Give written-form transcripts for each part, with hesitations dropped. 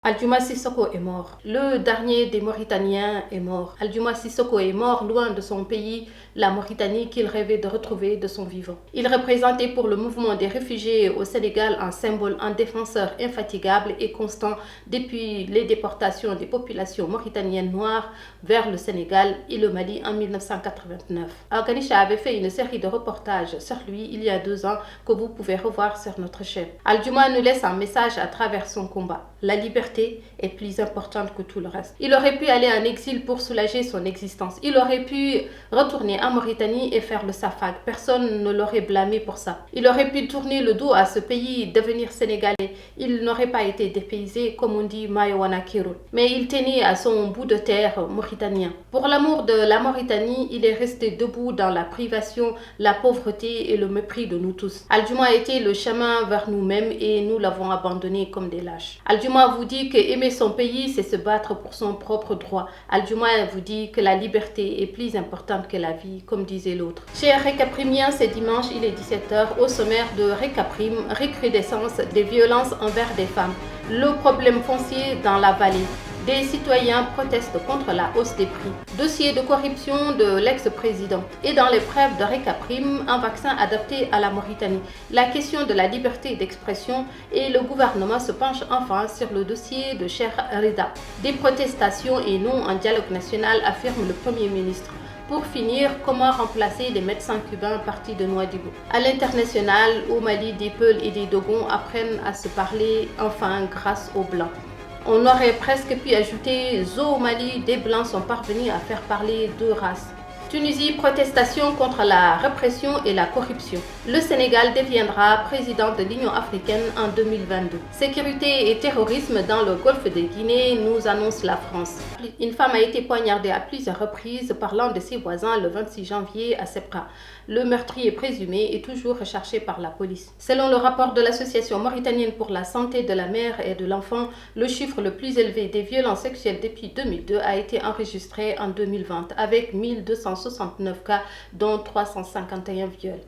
Aldiouma Sissoko est mort. Le dernier des Mauritaniens est mort. Aldiouma Sissoko est mort loin de son pays, la Mauritanie, qu'il rêvait de retrouver de son vivant. Il représentait pour le mouvement des réfugiés au Sénégal un symbole, un défenseur infatigable et constant depuis les déportations des populations mauritaniennes noires vers le Sénégal et le Mali en 1989. Organisha avait fait une série de reportages sur lui il y a 2 ans que vous pouvez revoir sur notre chaîne. Aldiouma nous laisse un message à travers son combat. La liberté est plus importante que tout le reste. Il aurait pu aller en exil pour soulager son existence. Il aurait pu retourner en Mauritanie et faire le SAFAG. Personne ne l'aurait blâmé pour ça. Il aurait pu tourner le dos à ce pays, devenir sénégalais. Il n'aurait pas été dépaysé, comme on dit Mayowana Kirou. Mais il tenait à son bout de terre mauritanien. Pour l'amour de la Mauritanie, il est resté debout dans la privation, la pauvreté et le mépris de nous tous. Aldiouma a été le chemin vers nous-mêmes et nous l'avons abandonné comme des lâches. Aldiouma vous dit que aimer son pays, c'est se battre pour son propre droit. Aldiouma vous dit que la liberté est plus importante que la vie, comme disait l'autre. Chez Récaprimiens, c'est dimanche, il est 17h. Au sommaire de Récaprime, recrudescence des violences envers des femmes. Le problème foncier dans la vallée. Des citoyens protestent contre la hausse des prix. Dossier de corruption de l'ex-président. Et dans l'épreuve de Récaprime, un vaccin adapté à la Mauritanie. La question de la liberté d'expression et le gouvernement se penche enfin sur le dossier de Cheikh Rida. Des protestations et non un dialogue national, affirme le Premier ministre. Pour finir, comment remplacer les médecins cubains partis de Nouadhibou? À l'international, au Mali, des Peuls et des Dogons apprennent à se parler enfin grâce aux Blancs. On aurait presque pu ajouter au Mali, des Blancs sont parvenus à faire parler 2 races. Tunisie, protestation contre la répression et la corruption. Le Sénégal deviendra président de l'Union africaine en 2022. Sécurité et terrorisme dans le golfe de Guinée, nous annonce la France. Une femme a été poignardée à plusieurs reprises par l'un de ses voisins le 26 janvier à Sepra. Le meurtrier présumé est toujours recherché par la police. Selon le rapport de l'Association mauritanienne pour la santé de la mère et de l'enfant, le chiffre le plus élevé des violences sexuelles depuis 2002 a été enregistré en 2020 avec 1269 cas, dont 351 viols.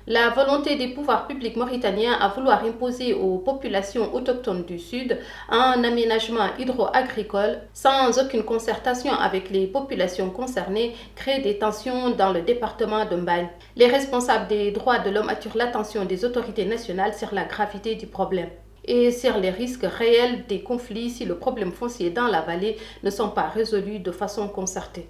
La volonté des pouvoirs publics mauritaniens à vouloir imposer aux populations autochtones du Sud un aménagement hydro-agricole sans aucune concertation avec les populations concernées crée des tensions dans le département de Mbaye. Les responsables des droits de l'homme attirent l'attention des autorités nationales sur la gravité du problème et sur les risques réels des conflits si le problème foncier dans la vallée ne sont pas résolus de façon concertée.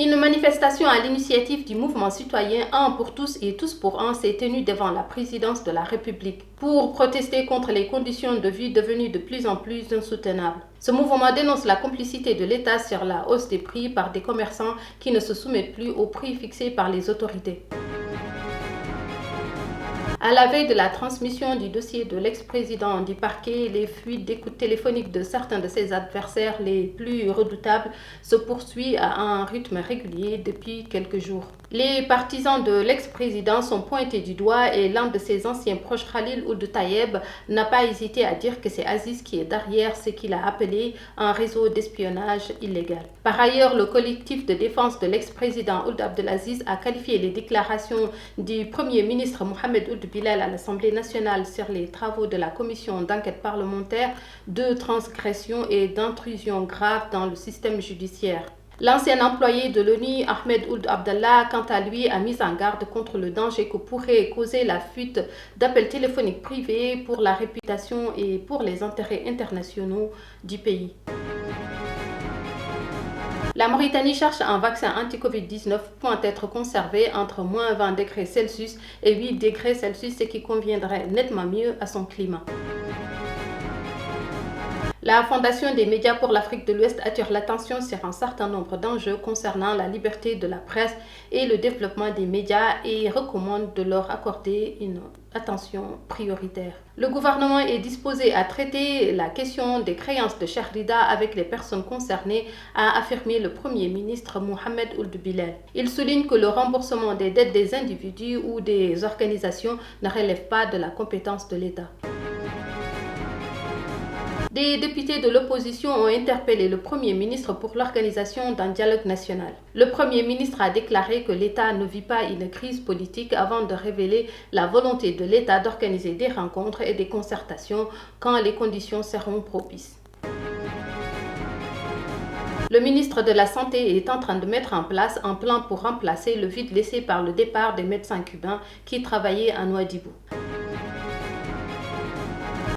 Une manifestation à l'initiative du mouvement citoyen Un pour tous et tous pour un s'est tenue devant la présidence de la République pour protester contre les conditions de vie devenues de plus en plus insoutenables. Ce mouvement dénonce la complicité de l'État sur la hausse des prix par des commerçants qui ne se soumettent plus aux prix fixés par les autorités. À la veille de la transmission du dossier de l'ex-président du parquet, les fuites d'écoute téléphonique de certains de ses adversaires les plus redoutables se poursuivent à un rythme régulier depuis quelques jours. Les partisans de l'ex-président sont pointés du doigt et l'un de ses anciens proches, Khalil Ould Tayeb, n'a pas hésité à dire que c'est Aziz qui est derrière ce qu'il a appelé un réseau d'espionnage illégal. Par ailleurs, le collectif de défense de l'ex-président Ould Abdelaziz a qualifié les déclarations du Premier ministre Mohamed Ould Bilal à l'Assemblée nationale sur les travaux de la commission d'enquête parlementaire de transgression et d'intrusion grave dans le système judiciaire. L'ancien employé de l'ONU, Ahmed Ould Abdallah, quant à lui, a mis en garde contre le danger que pourrait causer la fuite d'appels téléphoniques privés pour la réputation et pour les intérêts internationaux du pays. La Mauritanie cherche un vaccin anti-Covid-19 pouvant être conservé entre moins 20 degrés Celsius et 8 degrés Celsius, ce qui conviendrait nettement mieux à son climat. La Fondation des médias pour l'Afrique de l'Ouest attire l'attention sur un certain nombre d'enjeux concernant la liberté de la presse et le développement des médias et recommande de leur accorder une attention prioritaire. Le gouvernement est disposé à traiter la question des créances de Cheikh Rida avec les personnes concernées, a affirmé le Premier ministre Mohamed Ould Bilal. Il souligne que le remboursement des dettes des individus ou des organisations ne relève pas de la compétence de l'État. Des députés de l'opposition ont interpellé le Premier ministre pour l'organisation d'un dialogue national. Le Premier ministre a déclaré que l'État ne vit pas une crise politique avant de révéler la volonté de l'État d'organiser des rencontres et des concertations quand les conditions seront propices. Le ministre de la Santé est en train de mettre en place un plan pour remplacer le vide laissé par le départ des médecins cubains qui travaillaient à Nouadhibou.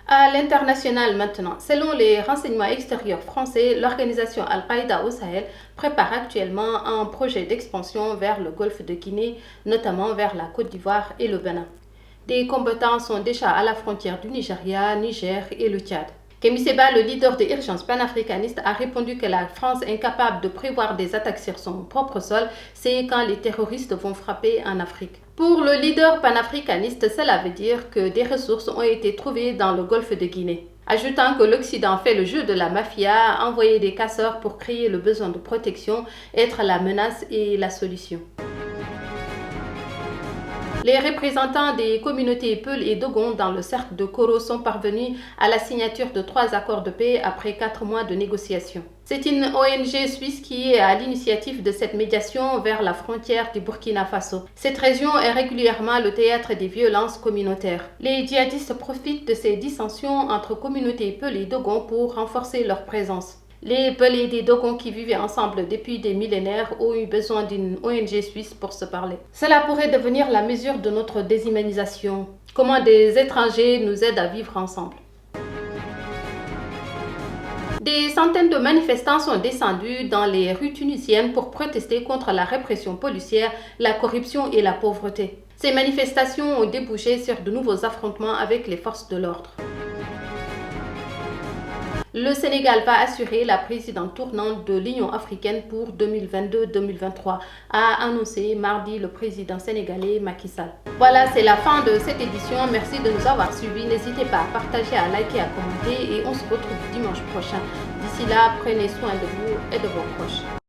À l'international maintenant, selon les renseignements extérieurs français, l'organisation Al-Qaïda au Sahel prépare actuellement un projet d'expansion vers le golfe de Guinée, notamment vers la Côte d'Ivoire et le Bénin. Des combattants sont déjà à la frontière du Nigeria, Niger et le Tchad. Kémy Séba, le leader de Urgence panafricaniste, a répondu que la France est incapable de prévoir des attaques sur son propre sol, c'est quand les terroristes vont frapper en Afrique. Pour le leader panafricaniste, cela veut dire que des ressources ont été trouvées dans le golfe de Guinée. Ajoutant que l'Occident fait le jeu de la mafia, envoyer des casseurs pour créer le besoin de protection, être la menace et la solution. Les représentants des communautés Peul et Dogon dans le cercle de Koro sont parvenus à la signature de 3 accords de paix après 4 mois de négociations. C'est une ONG suisse qui est à l'initiative de cette médiation vers la frontière du Burkina Faso. Cette région est régulièrement le théâtre des violences communautaires. Les djihadistes profitent de ces dissensions entre communautés Peul et Dogon pour renforcer leur présence. Les Peul et des Dogon qui vivaient ensemble depuis des millénaires ont eu besoin d'une ONG suisse pour se parler. Cela pourrait devenir la mesure de notre déshumanisation. Comment des étrangers nous aident à vivre ensemble. Des centaines de manifestants sont descendus dans les rues tunisiennes pour protester contre la répression policière, la corruption et la pauvreté. Ces manifestations ont débouché sur de nouveaux affrontements avec les forces de l'ordre. Le Sénégal va assurer la présidence tournante de l'Union africaine pour 2022-2023, a annoncé mardi le président sénégalais Macky Sall. Voilà, c'est la fin de cette édition. Merci de nous avoir suivis. N'hésitez pas à partager, à liker, à commenter et on se retrouve dimanche prochain. D'ici là, prenez soin de vous et de vos proches.